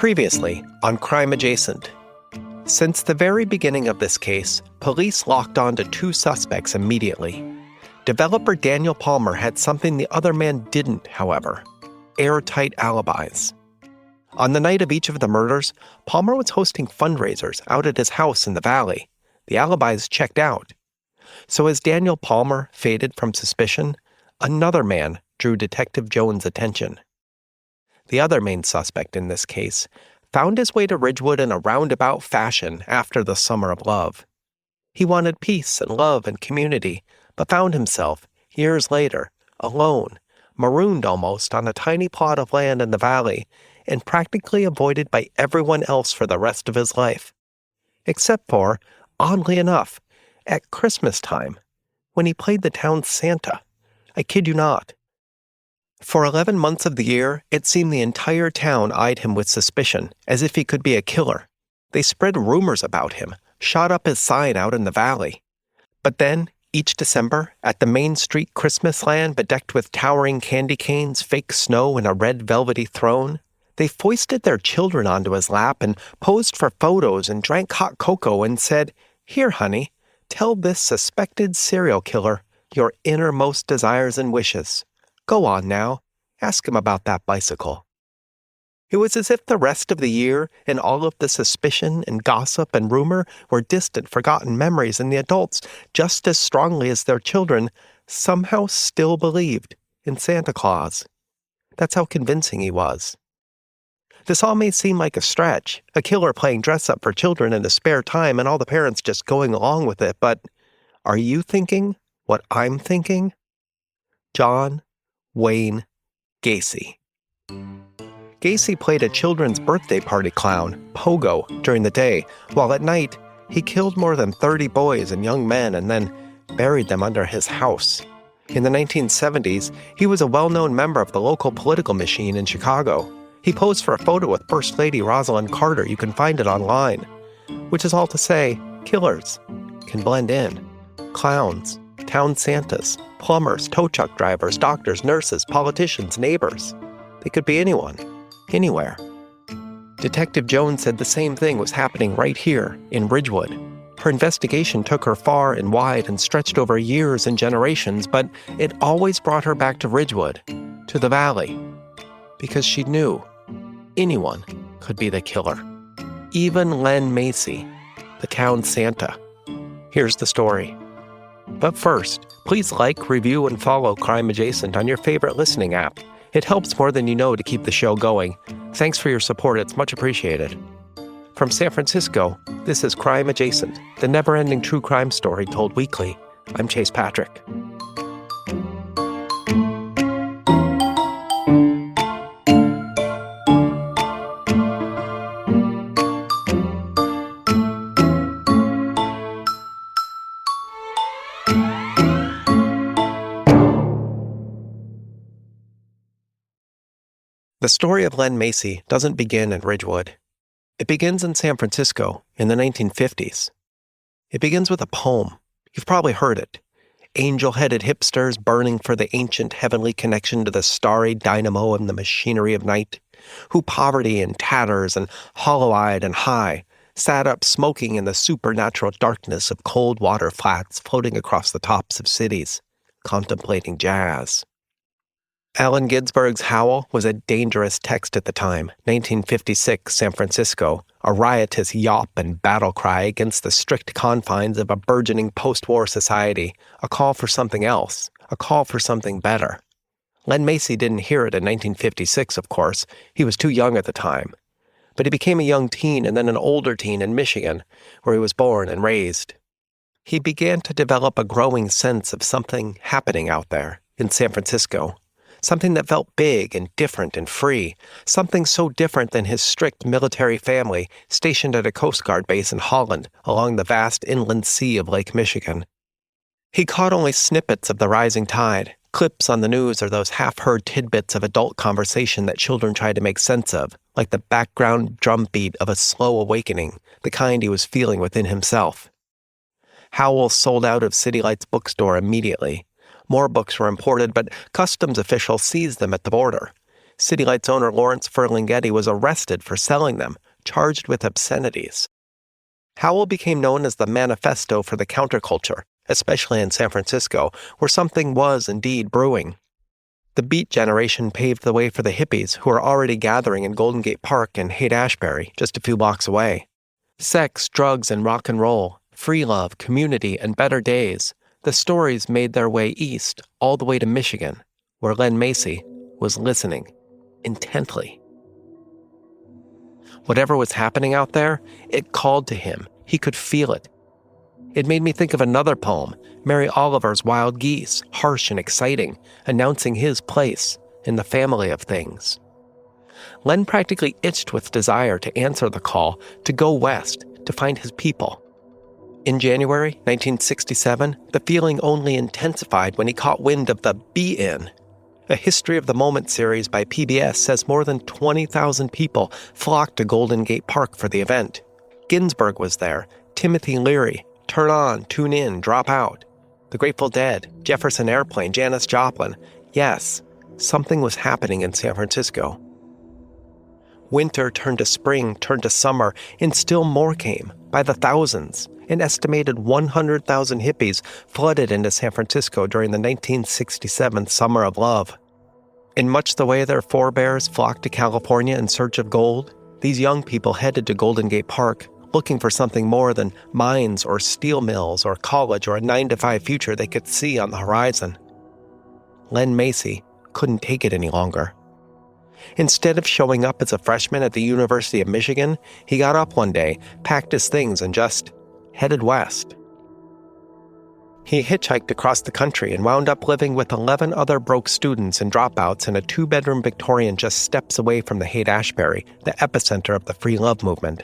Previously on Crime Adjacent. Since the very beginning of this case, police locked on to two suspects immediately. Developer Daniel Palmer had something the other man didn't, however: airtight alibis. On the night of each of the murders, Palmer was hosting fundraisers out at his house in the valley. The alibis checked out. So as Daniel Palmer faded from suspicion, another man drew Detective Jones' attention. The other main suspect in this case found his way to Ridgewood in a roundabout fashion after the summer of love. He wanted peace and love and community, but found himself, years later, alone, marooned almost on a tiny plot of land in the valley, and practically avoided by everyone else for the rest of his life. Except for, oddly enough, at Christmas time, when he played the town's Santa. I kid you not. For 11 months of the year, it seemed the entire town eyed him with suspicion, as if he could be a killer. They spread rumors about him, shot up his sign out in the valley. But then, each December, at the Main Street Christmas land bedecked with towering candy canes, fake snow, and a red velvety throne, they foisted their children onto his lap and posed for photos and drank hot cocoa and said, "Here, honey, tell this suspected serial killer your innermost desires and wishes. Go on now, ask him about that bicycle." It was as if the rest of the year and all of the suspicion and gossip and rumor were distant, forgotten memories, and the adults, just as strongly as their children, somehow still believed in Santa Claus. That's how convincing he was. This all may seem like a stretch, a killer playing dress-up for children in his spare time and all the parents just going along with it, but are you thinking what I'm thinking? John Wayne Gacy. Gacy played a children's birthday party clown, Pogo, during the day, while at night, he killed more than 30 boys and young men and then buried them under his house. In the 1970s, he was a well-known member of the local political machine in Chicago. He posed for a photo with First Lady Rosalind Carter. You can find it online. Which is all to say, killers can blend in. Clowns, town Santas, plumbers, tow truck drivers, doctors, nurses, politicians, neighbors. They could be anyone, anywhere. Detective Jones said the same thing was happening right here in Ridgewood. Her investigation took her far and wide and stretched over years and generations, but it always brought her back to Ridgewood, to the valley, because she knew anyone could be the killer. Even Len Macy, the town Santa. Here's the story. But first, please like, review, and follow Crime Adjacent on your favorite listening app. It helps more than you know to keep the show going. Thanks for your support. It's much appreciated. From San Francisco, this is Crime Adjacent, the never-ending true crime story told weekly. I'm Chase Patrick. The story of Len Macy doesn't begin in Ridgewood. It begins in San Francisco in the 1950s. It begins with a poem. You've probably heard it. Angel-headed hipsters burning for the ancient heavenly connection to the starry dynamo and the machinery of night, who poverty and tatters and hollow-eyed and high sat up smoking in the supernatural darkness of cold water flats floating across the tops of cities, contemplating jazz. Allen Ginsberg's Howl was a dangerous text at the time, 1956 San Francisco, a riotous yawp and battle cry against the strict confines of a burgeoning post-war society, a call for something else, a call for something better. Len Macy didn't hear it in 1956, of course. He was too young at the time. But he became a young teen and then an older teen in Michigan, where he was born and raised. He began to develop a growing sense of something happening out there in San Francisco. Something that felt big and different and free, something so different than his strict military family stationed at a Coast Guard base in Holland along the vast inland sea of Lake Michigan. He caught only snippets of the rising tide, clips on the news or those half-heard tidbits of adult conversation that children tried to make sense of, like the background drumbeat of a slow awakening, the kind he was feeling within himself. Howell sold out of City Light's bookstore immediately. More books were imported, but customs officials seized them at the border. City Lights owner Lawrence Ferlinghetti was arrested for selling them, charged with obscenities. Howell became known as the manifesto for the counterculture, especially in San Francisco, where something was indeed brewing. The Beat generation paved the way for the hippies who were already gathering in Golden Gate Park and Haight-Ashbury, just a few blocks away. Sex, drugs, and rock and roll, free love, community, and better days. The stories made their way east, all the way to Michigan, where Len Macy was listening intently. Whatever was happening out there, it called to him. He could feel it. It made me think of another poem, Mary Oliver's Wild Geese, harsh and exciting, announcing his place in the family of things. Len practically itched with desire to answer the call, to go west, to find his people. In January 1967, the feeling only intensified when he caught wind of the Be In. A History of the Moment series by PBS says more than 20,000 people flocked to Golden Gate Park for the event. Ginsberg was there, Timothy Leary, Turn On, Tune In, Drop Out, The Grateful Dead, Jefferson Airplane, Janis Joplin. Yes, something was happening in San Francisco. Winter turned to spring, turned to summer, and still more came, by the thousands. An estimated 100,000 hippies flooded into San Francisco during the 1967 Summer of Love. In much the way their forebears flocked to California in search of gold, these young people headed to Golden Gate Park, looking for something more than mines or steel mills or college or a 9-to-5 future they could see on the horizon. Len Macy couldn't take it any longer. Instead of showing up as a freshman at the University of Michigan, he got up one day, packed his things, and just headed west. He hitchhiked across the country and wound up living with 11 other broke students and dropouts in a 2-bedroom Victorian just steps away from the Haight-Ashbury, the epicenter of the free love movement.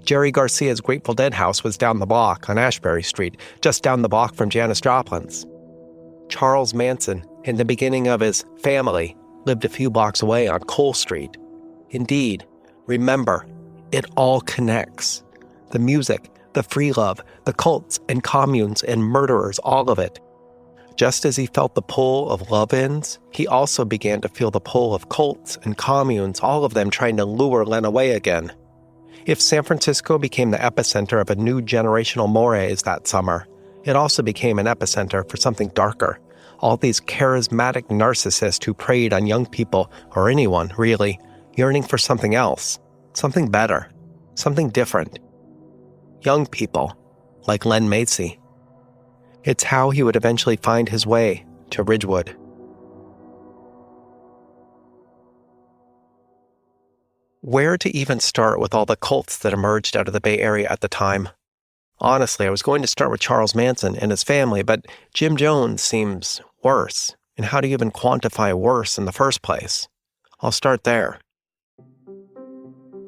Jerry Garcia's Grateful Dead house was down the block on Ashbury Street, just down the block from Janis Joplin's. Charles Manson, in the beginning of his family, lived a few blocks away on Cole Street. Indeed, remember, it all connects. The music, the free love, the cults and communes and murderers, all of it. Just as he felt the pull of love-ins, he also began to feel the pull of cults and communes, all of them trying to lure Len away again. If San Francisco became the epicenter of a new generational mores that summer, it also became an epicenter for something darker. All these charismatic narcissists who preyed on young people, or anyone, really, yearning for something else, something better, something different. Young people, like Len Macy. It's how he would eventually find his way to Ridgewood. Where to even start with all the cults that emerged out of the Bay Area at the time? Honestly, I was going to start with Charles Manson and his family, but Jim Jones seems worse. And how do you even quantify worse in the first place? I'll start there.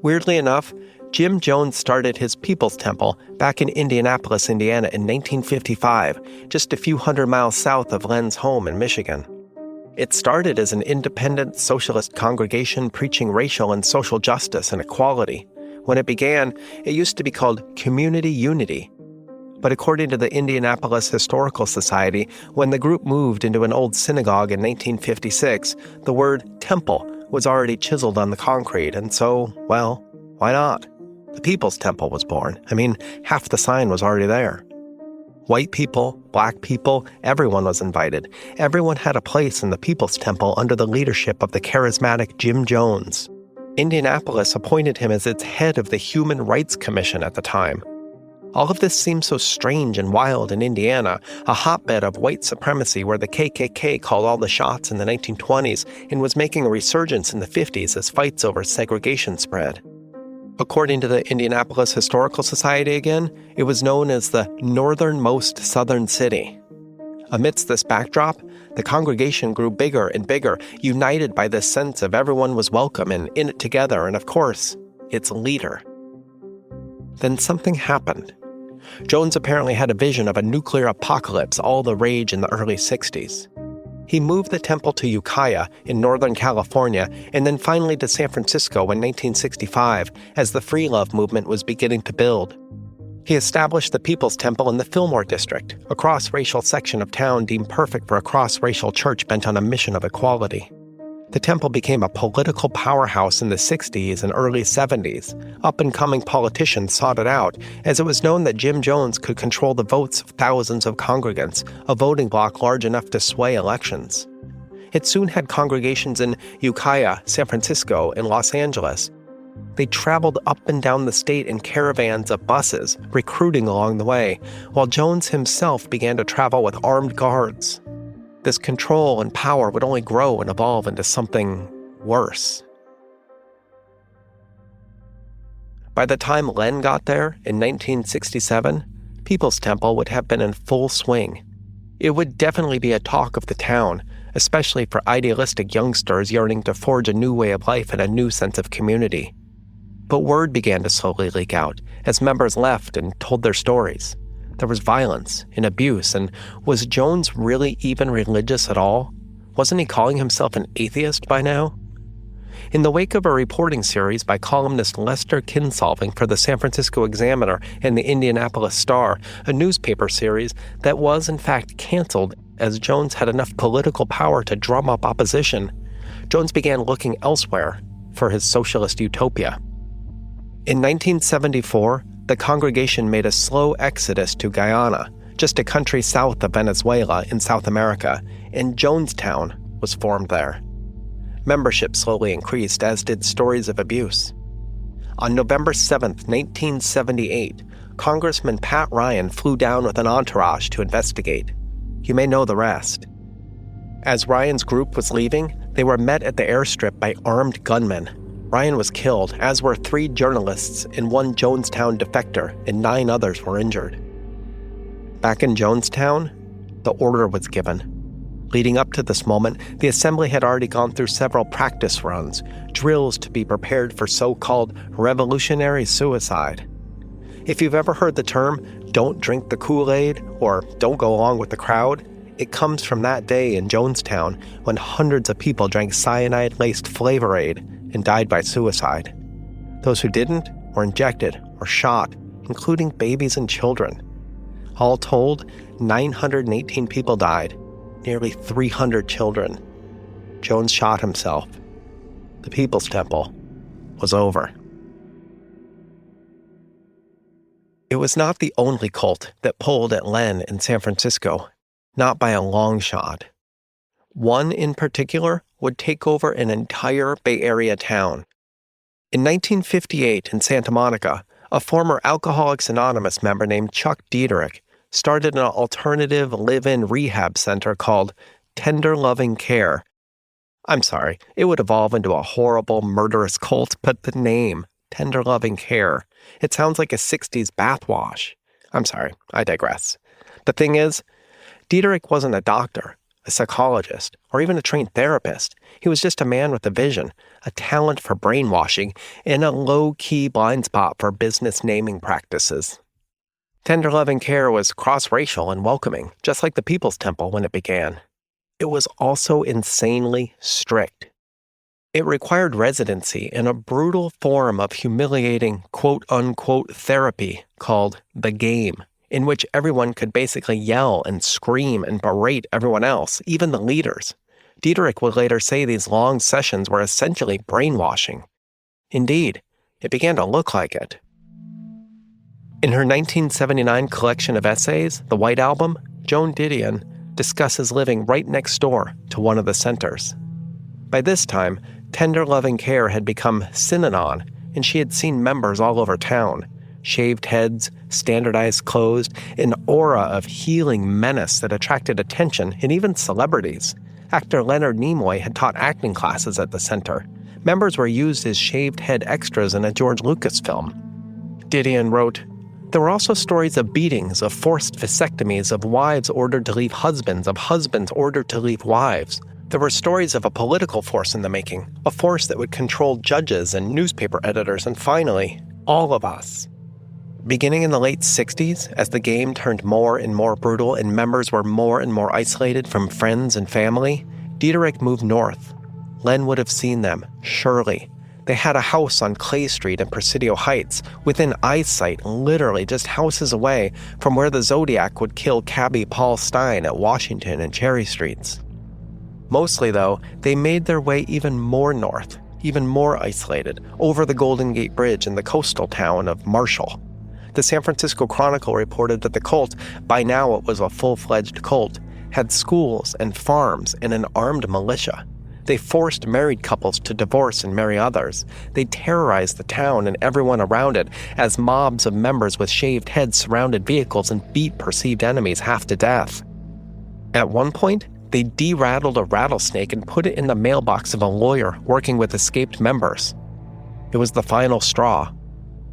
Weirdly enough, Jim Jones started his People's Temple back in Indianapolis, Indiana in 1955, just a few hundred miles south of Len's home in Michigan. It started as an independent socialist congregation preaching racial and social justice and equality. When it began, it used to be called Community Unity. But according to the Indianapolis Historical Society, when the group moved into an old synagogue in 1956, the word temple was already chiseled on the concrete, and so, well, why not? The People's Temple was born. I mean, half the sign was already there. White people, black people, everyone was invited. Everyone had a place in the People's Temple under the leadership of the charismatic Jim Jones. Indianapolis appointed him as its head of the Human Rights Commission at the time. All of this seemed so strange and wild in Indiana, a hotbed of white supremacy where the KKK called all the shots in the 1920s and was making a resurgence in the 50s as fights over segregation spread. According to the Indianapolis Historical Society again, it was known as the northernmost southern city. Amidst this backdrop, the congregation grew bigger and bigger, united by this sense of everyone was welcome and in it together, and of course, its leader. Then something happened. Jones apparently had a vision of a nuclear apocalypse, all the rage in the early 60s. He moved the temple to Ukiah in Northern California and then finally to San Francisco in 1965 as the free love movement was beginning to build. He established the People's Temple in the Fillmore District, a cross-racial section of town deemed perfect for a cross-racial church bent on a mission of equality. The temple became a political powerhouse in the 60s and early 70s. Up-and-coming politicians sought it out, as it was known that Jim Jones could control the votes of thousands of congregants, a voting bloc large enough to sway elections. It soon had congregations in Ukiah, San Francisco, and Los Angeles. They traveled up and down the state in caravans of buses, recruiting along the way, while Jones himself began to travel with armed guards. This control and power would only grow and evolve into something worse. By the time Len got there in 1967, People's Temple would have been in full swing. It would definitely be a talk of the town, especially for idealistic youngsters yearning to forge a new way of life and a new sense of community. But word began to slowly leak out as members left and told their stories. There was violence and abuse, and was Jones really even religious at all? Wasn't he calling himself an atheist by now? In the wake of a reporting series by columnist Lester Kinsolving for the San Francisco Examiner and the Indianapolis Star, a newspaper series that was in fact canceled as Jones had enough political power to drum up opposition, Jones began looking elsewhere for his socialist utopia. In 1974, the congregation made a slow exodus to Guyana, just a country south of Venezuela in South America, and Jonestown was formed there. Membership slowly increased, as did stories of abuse. On November 7, 1978, Congressman Pat Ryan flew down with an entourage to investigate. You may know the rest. As Ryan's group was leaving, they were met at the airstrip by armed gunmen. Ryan was killed, as were 3 journalists and 1 Jonestown defector, and 9 others were injured. Back in Jonestown, the order was given. Leading up to this moment, the assembly had already gone through several practice runs, drills to be prepared for so-called revolutionary suicide. If you've ever heard the term, "don't drink the Kool-Aid," or "don't go along with the crowd," it comes from that day in Jonestown when hundreds of people drank cyanide-laced Flavor Aid and died by suicide. Those who didn't were injected or shot, including babies and children. All told, 918 people died, nearly 300 children. Jones shot himself. The People's Temple was over. It was not the only cult that pulled at Len in San Francisco, not by a long shot. One in particular would take over an entire Bay Area town. In 1958 in Santa Monica, a former Alcoholics Anonymous member named Chuck Dieterich started an alternative live-in rehab center called Tender Loving Care. I'm sorry, it would evolve into a horrible, murderous cult, but the name, Tender Loving Care, it sounds like a 60s bathwash. I'm sorry, I digress. The thing is, Dieterich wasn't a doctor, a psychologist, or even a trained therapist. He was just a man with a vision, a talent for brainwashing, and a low-key blind spot for business naming practices. Tender Loving Care was cross-racial and welcoming, just like the People's Temple when it began. It was also insanely strict. It required residency in a brutal form of humiliating quote-unquote therapy called the game, in which everyone could basically yell and scream and berate everyone else, even the leaders. Dieterich would later say these long sessions were essentially brainwashing. Indeed, it began to look like it. In her 1979 collection of essays, The White Album, Joan Didion discusses living right next door to one of the centers. By this time, Tender Loving Care had become Synanon, and she had seen members all over town. Shaved heads, standardized clothes, an aura of healing menace that attracted attention and even celebrities. Actor Leonard Nimoy had taught acting classes at the center. Members were used as shaved head extras in a George Lucas film. Didion wrote, "There were also stories of beatings, of forced vasectomies, of wives ordered to leave husbands, of husbands ordered to leave wives. There were stories of a political force in the making, a force that would control judges and newspaper editors, and finally, all of us." Beginning in the late 60s, as the game turned more and more brutal and members were more and more isolated from friends and family, Dieterich moved north. Len would have seen them, surely. They had a house on Clay Street in Presidio Heights, within eyesight, literally just houses away from where the Zodiac would kill cabbie Paul Stein at Washington and Cherry Streets. Mostly, though, they made their way even more north, even more isolated, over the Golden Gate Bridge in the coastal town of Marshall. The San Francisco Chronicle reported that the cult, by now it was a full-fledged cult, had schools and farms and an armed militia. They forced married couples to divorce and marry others. They terrorized the town and everyone around it as mobs of members with shaved heads surrounded vehicles and beat perceived enemies half to death. At one point, they de-rattled a rattlesnake and put it in the mailbox of a lawyer working with escaped members. It was the final straw.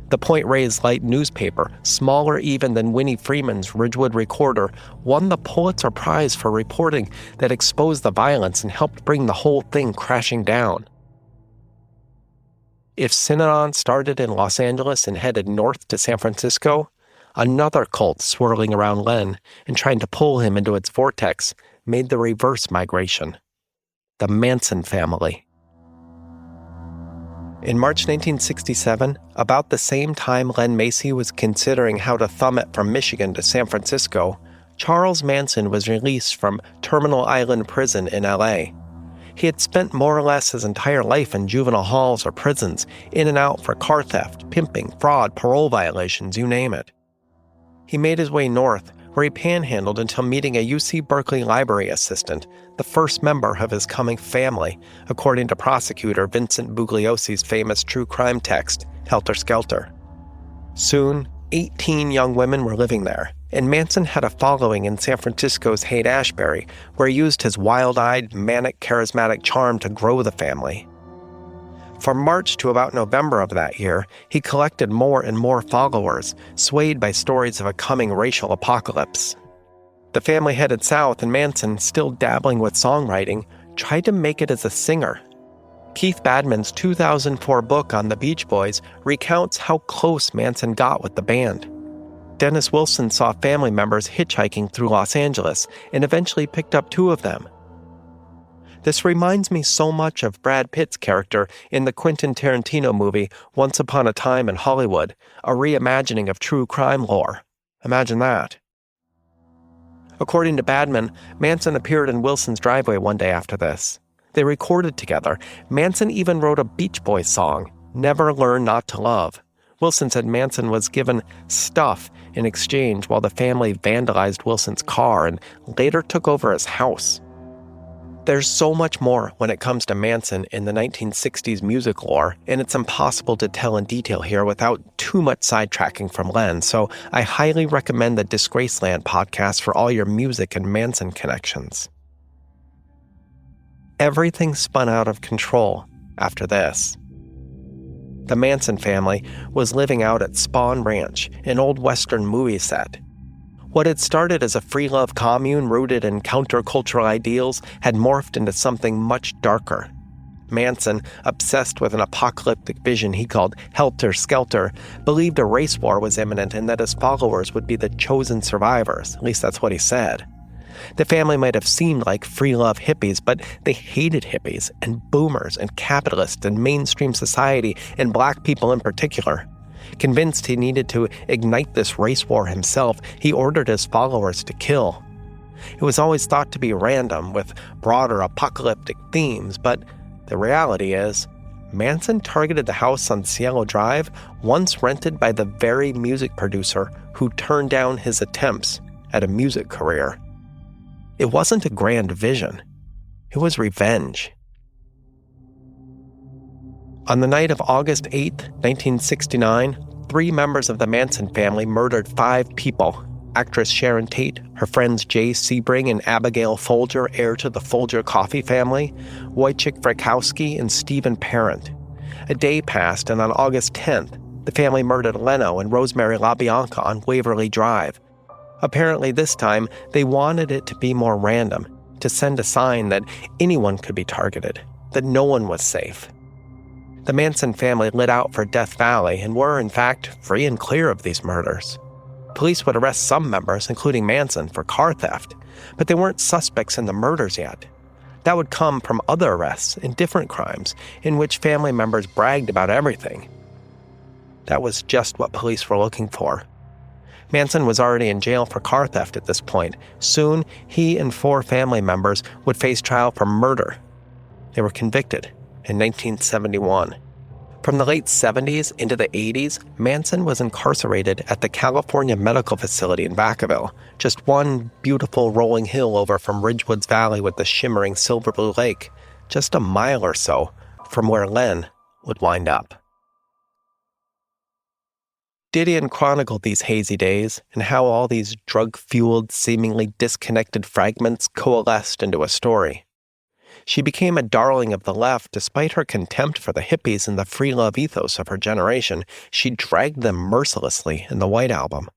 The Point Reyes Light newspaper, smaller even than Winnie Freeman's Ridgewood Recorder, won the Pulitzer Prize for reporting that exposed the violence and helped bring the whole thing crashing down. If Synanon started in Los Angeles and headed north to San Francisco, another cult swirling around Len and trying to pull him into its vortex made the reverse migration. The Manson family. In March 1967, about the same time Len Macy was considering how to thumb it from Michigan to San Francisco, Charles Manson was released from Terminal Island Prison in L.A. He had spent more or less his entire life in juvenile halls or prisons, in and out for car theft, pimping, fraud, parole violations, you name it. He made his way north, where he panhandled until meeting a UC Berkeley library assistant, the first member of his coming family, according to prosecutor Vincent Bugliosi's famous true crime text, Helter Skelter. Soon, 18 young women were living there, and Manson had a following in San Francisco's Haight-Ashbury, where he used his wild-eyed, manic, charismatic charm to grow the family. From March to about November of that year, he collected more and more followers, swayed by stories of a coming racial apocalypse. The family headed south, and Manson, still dabbling with songwriting, tried to make it as a singer. Keith Badman's 2004 book on the Beach Boys recounts how close Manson got with the band. Dennis Wilson saw family members hitchhiking through Los Angeles and eventually picked up 2 of them. This reminds me so much of Brad Pitt's character in the Quentin Tarantino movie Once Upon a Time in Hollywood, a reimagining of true crime lore. Imagine that. According to Badman, Manson appeared in Wilson's driveway one day after this. They recorded together. Manson even wrote a Beach Boys song, Never Learn Not to Love. Wilson said Manson was given stuff in exchange while the family vandalized Wilson's car and later took over his house. There's so much more when it comes to Manson in the 1960s music lore, and it's impossible to tell in detail here without too much sidetracking from Len, so I highly recommend the Disgraceland podcast for all your music and Manson connections. Everything spun out of control after this. The Manson family was living out at Spawn Ranch, an old Western movie set. What had started as a free-love commune rooted in countercultural ideals had morphed into something much darker. Manson, obsessed with an apocalyptic vision he called Helter Skelter, believed a race war was imminent and that his followers would be the chosen survivors. At least that's what he said. The family might have seemed like free-love hippies, but they hated hippies and boomers and capitalists and mainstream society and black people in particular. Convinced he needed to ignite this race war himself, he ordered his followers to kill. It was always thought to be random, with broader apocalyptic themes, but the reality is, Manson targeted the house on Cielo Drive, once rented by the very music producer who turned down his attempts at a music career. It wasn't a grand vision. It was revenge. On the night of August 8, 1969, 3 members of the Manson family murdered 5 people. Actress Sharon Tate, her friends Jay Sebring and Abigail Folger, heir to the Folger Coffee family, Wojciech Frykowski, and Stephen Parent. A day passed, and on August 10th, the family murdered Leno and Rosemary LaBianca on Waverly Drive. Apparently this time, they wanted it to be more random, to send a sign that anyone could be targeted, that no one was safe. The Manson family lit out for Death Valley and were, in fact, free and clear of these murders. Police would arrest some members, including Manson, for car theft, but they weren't suspects in the murders yet. That would come from other arrests in different crimes in which family members bragged about everything. That was just what police were looking for. Manson was already in jail for car theft at this point. Soon, he and 4 family members would face trial for murder. They were convicted in 1971. From the late 70s into the 80s, Manson was incarcerated at the California Medical Facility in Vacaville, just one beautiful rolling hill over from Ridgewood's valley with the shimmering silver blue lake, just a mile or so from where Len would wind up. Didion chronicled these hazy days and how all these drug-fueled, seemingly disconnected fragments coalesced into a story. She became a darling of the left despite her contempt for the hippies and the free love ethos of her generation. She dragged them mercilessly in the White Album.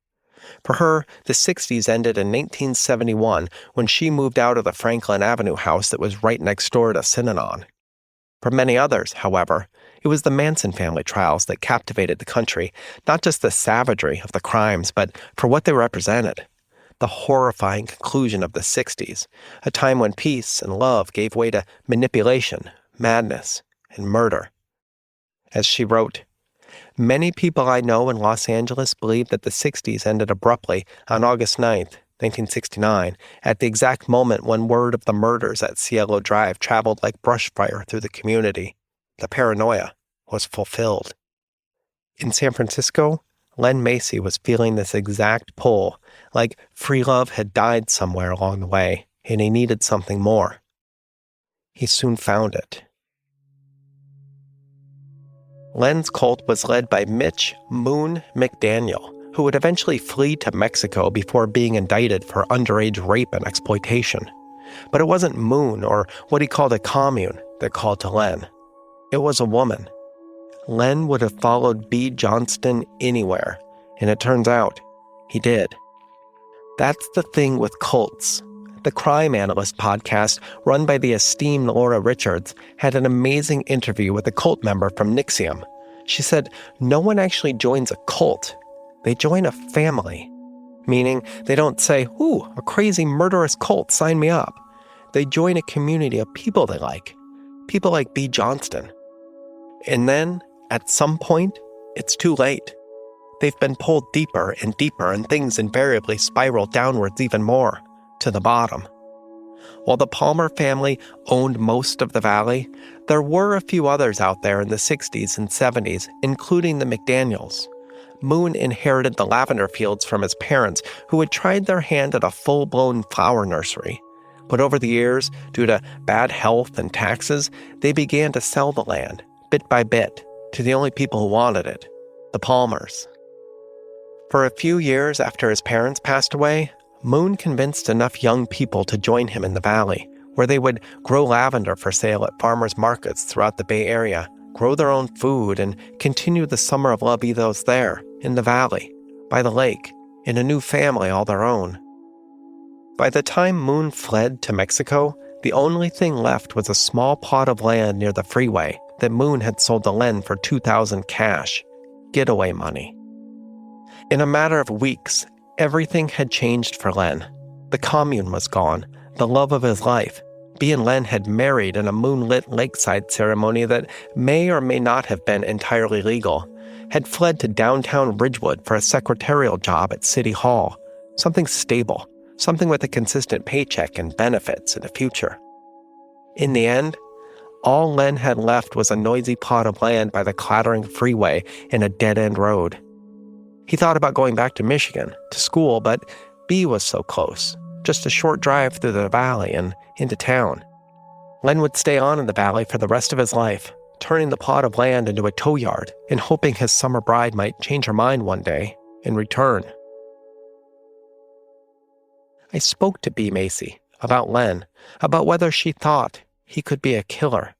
For her, the 60s ended in 1971 when she moved out of the Franklin Avenue house that was right next door to Synanon. For many others, however, it was the Manson family trials that captivated the country, not just the savagery of the crimes, but for what they represented. The horrifying conclusion of the 60s, a time when peace and love gave way to manipulation, madness, and murder. As she wrote, "Many people I know in Los Angeles believe that the 60s ended abruptly on August 9th, 1969, at the exact moment when word of the murders at Cielo Drive traveled like brush fire through the community. The paranoia was fulfilled." In San Francisco, Len Macy was feeling this exact pull, like free love had died somewhere along the way, and he needed something more. He soon found it. Len's cult was led by Mitch "Moon" McDaniel, who would eventually flee to Mexico before being indicted for underage rape and exploitation. But it wasn't Moon, or what he called a commune, that called to Len. It was a woman. Len would have followed B. Johnston anywhere, and it turns out he did. That's the thing with cults. The Crime Analyst podcast, run by the esteemed Laura Richards, had an amazing interview with a cult member from Nixium. She said, no one actually joins a cult. They join a family. Meaning, they don't say, ooh, a crazy murderous cult, sign me up. They join a community of people they like. People like B. Johnston. And then, at some point, it's too late. They've been pulled deeper and deeper, and things invariably spiral downwards even more, to the bottom. While the Palmer family owned most of the valley, there were a few others out there in the 60s and 70s, including the McDaniels. Moon inherited the lavender fields from his parents, who had tried their hand at a full-blown flower nursery. But over the years, due to bad health and taxes, they began to sell the land, bit by bit, to the only people who wanted it, the Palmers. For a few years after his parents passed away, Moon convinced enough young people to join him in the valley, where they would grow lavender for sale at farmers markets throughout the Bay Area, grow their own food, and continue the summer of love ethos there, in the valley, by the lake, in a new family all their own. By the time Moon fled to Mexico, the only thing left was a small plot of land near the freeway that Moon had sold to Len for $2,000 cash, getaway money. In a matter of weeks, everything had changed for Len. The commune was gone, the love of his life. B and Len had married in a moonlit lakeside ceremony that may or may not have been entirely legal, had fled to downtown Ridgewood for a secretarial job at City Hall, something stable, something with a consistent paycheck and benefits in the future. In the end, all Len had left was a noisy plot of land by the clattering freeway and a dead-end road. He thought about going back to Michigan, to school, but B was so close, just a short drive through the valley and into town. Len would stay on in the valley for the rest of his life, turning the plot of land into a tow yard and hoping his summer bride might change her mind one day and return. I spoke to B. Macy about Len, about whether she thought he could be a killer.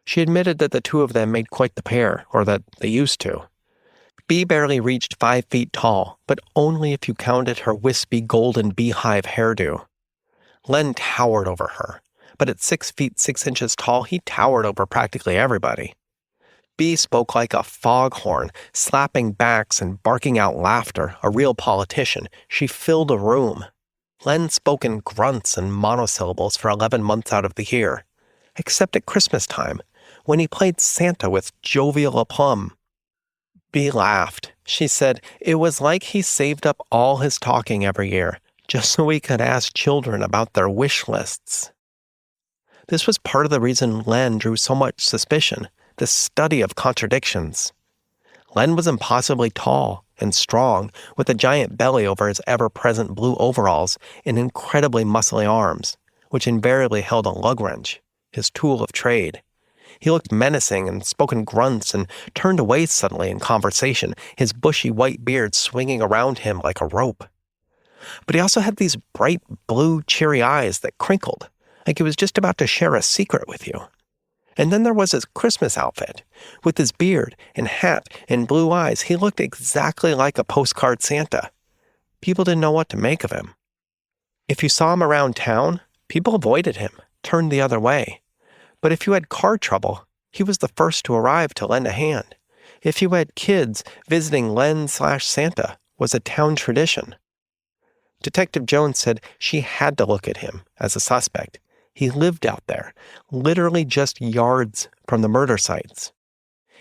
She admitted that the two of them made quite the pair, or that they used to. B barely reached 5 feet tall, but only if you counted her wispy golden beehive hairdo. Len towered over her, but at 6 feet 6 inches tall, he towered over practically everybody. B spoke like a foghorn, slapping backs and barking out laughter, a real politician. She filled a room. Len spoke in grunts and monosyllables for 11 months out of the year, except at Christmas time, when he played Santa with jovial aplomb. Bea laughed. She said it was like he saved up all his talking every year, just so he could ask children about their wish lists. This was part of the reason Len drew so much suspicion, this study of contradictions. Len was impossibly tall and strong, with a giant belly over his ever-present blue overalls and incredibly muscly arms, which invariably held a lug wrench, his tool of trade. He looked menacing and spoke in grunts and turned away suddenly in conversation, his bushy white beard swinging around him like a rope. But he also had these bright blue, cheery eyes that crinkled, like he was just about to share a secret with you. And then there was his Christmas outfit. With his beard and hat and blue eyes, he looked exactly like a postcard Santa. People didn't know what to make of him. If you saw him around town, people avoided him, turned the other way. But if you had car trouble, he was the first to arrive to lend a hand. If you had kids, visiting Len/Santa was a town tradition. Detective Jones said she had to look at him as a suspect. He lived out there, literally just yards from the murder sites.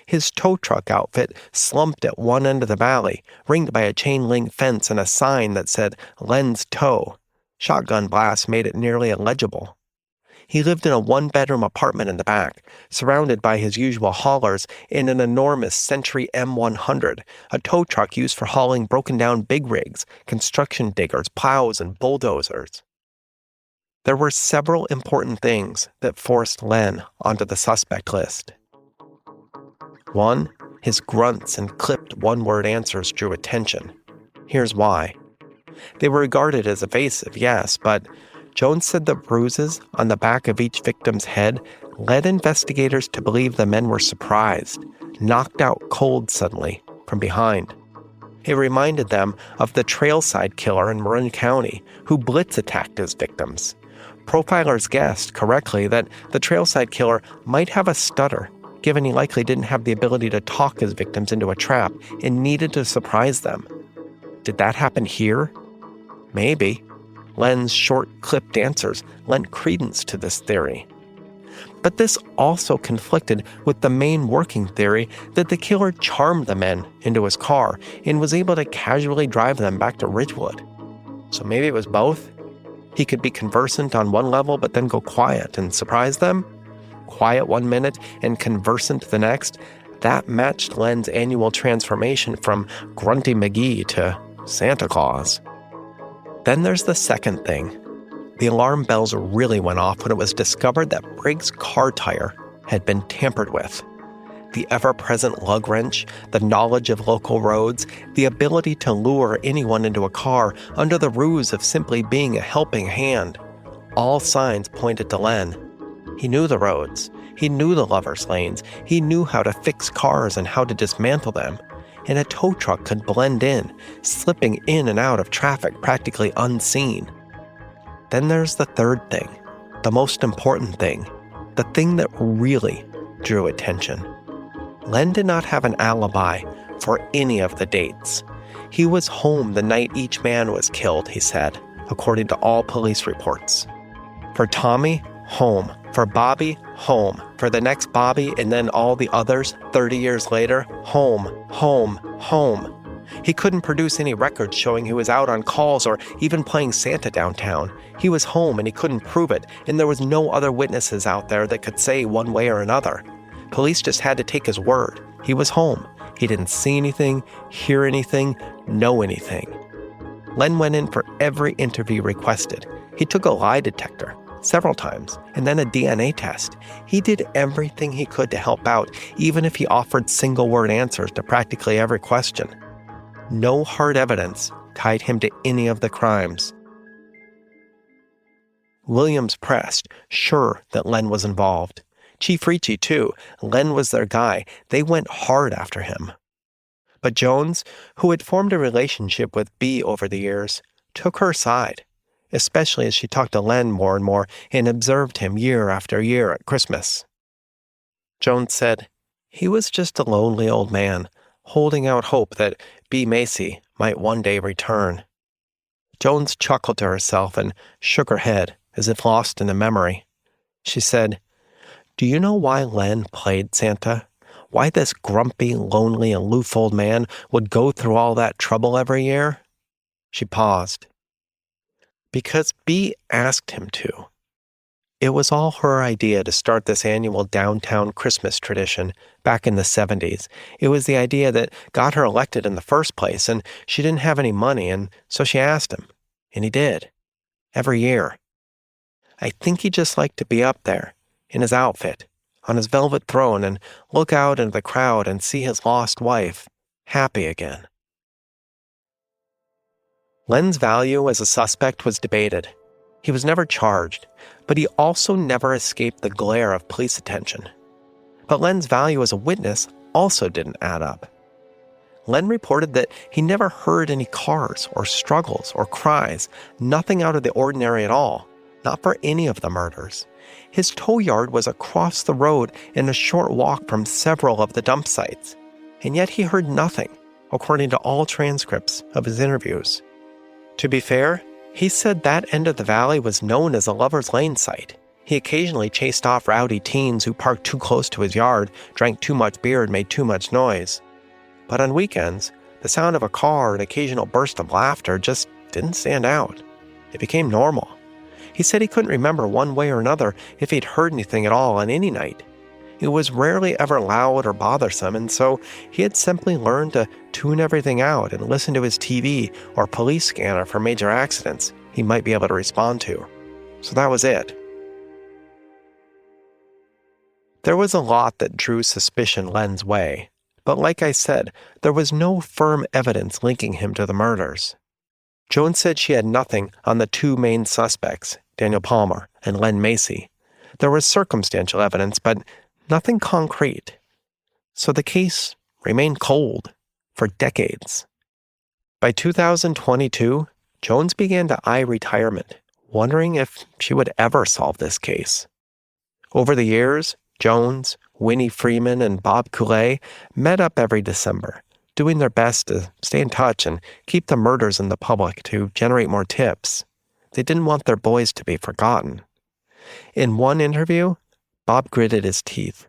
His tow truck outfit slumped at one end of the valley, ringed by a chain-link fence and a sign that said Len's Tow. Shotgun blasts made it nearly illegible. He lived in a one-bedroom apartment in the back, surrounded by his usual haulers in an enormous Century M100, a tow truck used for hauling broken-down big rigs, construction diggers, plows, and bulldozers. There were several important things that forced Len onto the suspect list. 1, his grunts and clipped one-word answers drew attention. Here's why. They were regarded as evasive, yes, but Jones said the bruises on the back of each victim's head led investigators to believe the men were surprised, knocked out cold suddenly from behind. It reminded them of the trailside killer in Marin County who blitz attacked his victims. Profilers guessed correctly that the trailside killer might have a stutter, given he likely didn't have the ability to talk his victims into a trap and needed to surprise them. Did that happen here? Maybe. Len's short, clipped answers lent credence to this theory. But this also conflicted with the main working theory that the killer charmed the men into his car and was able to casually drive them back to Ridgewood. So maybe it was both? He could be conversant on one level but then go quiet and surprise them? Quiet one minute and conversant the next? That matched Len's annual transformation from Grunty McGee to Santa Claus. Then there's the second thing. The alarm bells really went off when it was discovered that Briggs' car tire had been tampered with. The ever-present lug wrench, the knowledge of local roads, the ability to lure anyone into a car under the ruse of simply being a helping hand. All signs pointed to Len. He knew the roads. He knew the lovers' lanes. He knew how to fix cars and how to dismantle them. And a tow truck could blend in, slipping in and out of traffic practically unseen. Then there's the third thing, the most important thing, the thing that really drew attention. Len did not have an alibi for any of the dates. He was home the night each man was killed, he said, according to all police reports. For Tommy, home. For Bobby, home. For the next Bobby and then all the others 30 years later, home, home, home. He couldn't produce any records showing he was out on calls or even playing Santa downtown. He was home and he couldn't prove it, and there was no other witnesses out there that could say one way or another. Police just had to take his word. He was home. He didn't see anything, hear anything, know anything. Len went in for every interview requested. He took a lie detector several times, and then a DNA test. He did everything he could to help out, even if he offered single-word answers to practically every question. No hard evidence tied him to any of the crimes. Williams pressed, sure that Len was involved. Chief Ricci, too. Len was their guy. They went hard after him. But Jones, who had formed a relationship with Bea over the years, took her side, especially as she talked to Len more and more and observed him year after year at Christmas. Jones said, he was just a lonely old man, holding out hope that Bea Macy might one day return. Jones chuckled to herself and shook her head as if lost in a memory. She said, do you know why Len played Santa? why this grumpy, lonely, aloof old man would go through all that trouble every year? She paused. Because B asked him to. It was all her idea to start this annual downtown Christmas tradition back in the 70s. It was the idea that got her elected in the first place, and she didn't have any money, and so she asked him. And he did. Every year. I think he just liked to be up there, in his outfit, on his velvet throne, and look out into the crowd and see his lost wife, happy again. Len's value as a suspect was debated. He was never charged, but he also never escaped the glare of police attention. But Len's value as a witness also didn't add up. Len reported that he never heard any cars or struggles or cries, nothing out of the ordinary at all, not for any of the murders. His tow yard was across the road and a short walk from several of the dump sites, and yet he heard nothing, according to all transcripts of his interviews. To be fair, he said that end of the valley was known as a lover's lane site. He occasionally chased off rowdy teens who parked too close to his yard, drank too much beer, and made too much noise. But on weekends, the sound of a car and occasional burst of laughter just didn't stand out. It became normal. He said he couldn't remember one way or another if he'd heard anything at all on any night. It was rarely ever loud or bothersome, and so he had simply learned to tune everything out and listen to his TV or police scanner for major accidents he might be able to respond to. So that was it. There was a lot that drew suspicion Len's way, but like I said, there was no firm evidence linking him to the murders. Jones said she had nothing on the two main suspects, Daniel Palmer and Len Macy. There was circumstantial evidence, but nothing concrete. So the case remained cold for decades. By 2022, Jones began to eye retirement, wondering if she would ever solve this case. Over the years, Jones, Winnie Freeman, and Bob Coulee met up every December, doing their best to stay in touch and keep the murders in the public to generate more tips. They didn't want their boys to be forgotten. In one interview, Bob gritted his teeth.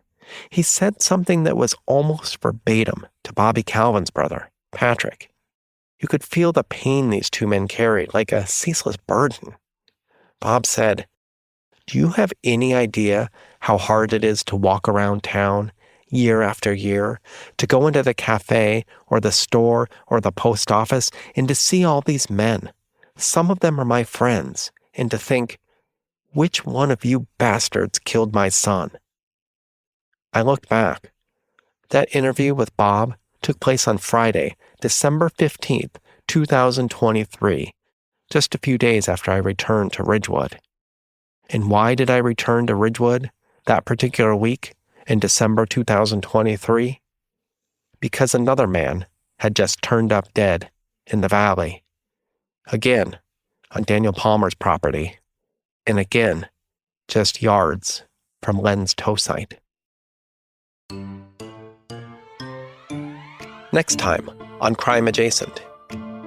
He said something that was almost verbatim to Bobby Calvin's brother, Patrick. You could feel the pain these two men carried, like a ceaseless burden. Bob said, "Do you have any idea how hard it is to walk around town, year after year, to go into the cafe or the store or the post office and to see all these men? Some of them are my friends, and to think, which one of you bastards killed my son?" I looked back. That interview with Bob took place on Friday, December 15th, 2023, just a few days after I returned to Ridgewood. And why did I return to Ridgewood that particular week in December 2023? Because another man had just turned up dead in the valley. Again, on Daniel Palmer's property. And again, just yards from Len's tow site. Next time on Crime Adjacent.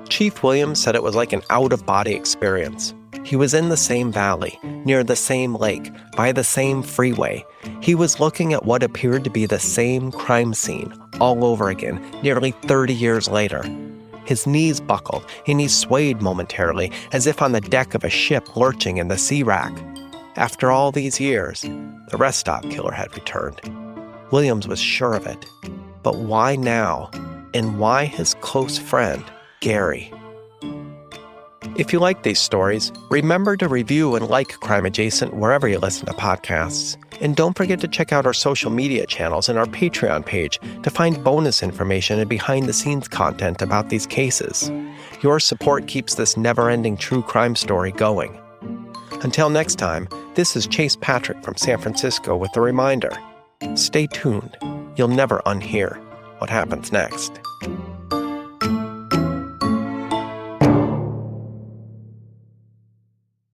Chief Williams said it was like an out-of-body experience. He was in the same valley, near the same lake, by the same freeway. He was looking at what appeared to be the same crime scene all over again, nearly 30 years later. His knees buckled, and he swayed momentarily, as if on the deck of a ship lurching in the sea rack. After all these years, the rest stop killer had returned. Williams was sure of it. But why now? And why his close friend, Gary? If you like these stories, remember to review and like Crime Adjacent wherever you listen to podcasts. And don't forget to check out our social media channels and our Patreon page to find bonus information and behind-the-scenes content about these cases. Your support keeps this never-ending true crime story going. Until next time, this is Chase Patrick from San Francisco with a reminder. Stay tuned. You'll never unhear what happens next.